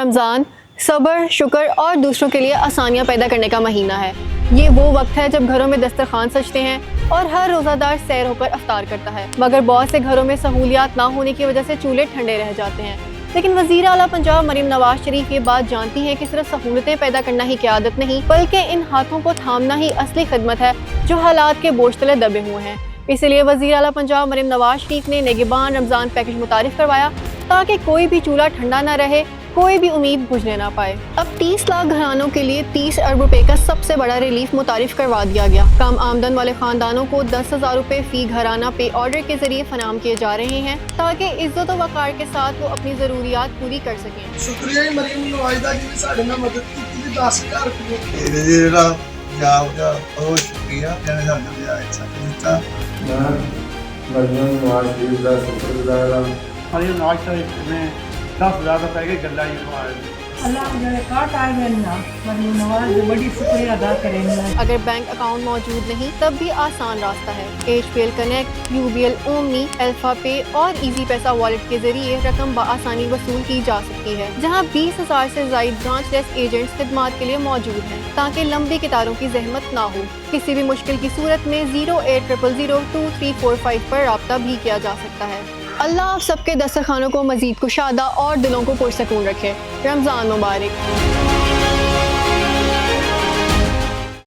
रमज़ान सब्र, शुक्र और दूसरों के लिए आसानियाँ पैदा करने का महीना है। ये वो वक्त है जब घरों में दस्तरखान सजते हैं और हर रोज़ादार सैर होकर अफ्तार करता है। मगर बहुत से घरों में सहूलियात ना होने की वजह से चूल्हे ठंडे रह जाते हैं। लेकिन वज़ीर आला पंजाब मरीम नवाज शरीफ ये बात जानती हैं कि सिर्फ सहूलतें पैदा करना ही क़यादत नहीं, बल्कि इन हाथों को थामना ही असली खिदमत है जो हालात के बोझ तले दबे हुए हैं। इसलिए वज़ीर आला पंजाब मरीम नवाज शरीफ ने निगहबान रमज़ान पैकेज मुतारिफ करवाया ताकि कोई भी चूल्हा ठंडा ना रहे, कोई भी उम्मीद बुझने ना पाए। अब 30 लाख घरानों के लिए 30 अरब रुपए का सबसे बड़ा रिलीफ मुतारिफ करवा दिया गया। कम आमदन वाले खानदानों को 10,000 रुपए फी घराना पे ऑर्डर के जरिए फराम किए जा रहे हैं ताकि इज्जत और वक़ार के साथ वो अपनी ज़रूरियात पूरी कर सकें। शुक्रिया मरीम नवाज़ जी ने साढ़े नाल मदद की 10,000 बहुत शुक्रिया मरीम नवाज शरीफ ने 10,000 रुपए की गल्ला अल्लाह मरीम नवाज बड़ी शुक्रिया अदा करेंगे। अगर बैंक अकाउंट मौजूद नहीं तब भी आसान रास्ता है। HPL connect, UBL omni, alpha पे और इजी पैसा वॉलेट के जरिए रकम बआसानी वसूल की जा सकती है, जहां 20,000 से ज़ायद ब्रांचलेस एजेंट्स खिदमात के लिए मौजूद हैं ताकि लंबी कतारों की जहमत ना हो। किसी भी मुश्किल की सूरत में 080002345 पर रब्ता भी किया जा सकता है। अल्लाह आप सबके दस्तरखानों को मजीद कुशादा और दिलों को पुरसकून रखे। रमज़ान मुबारक।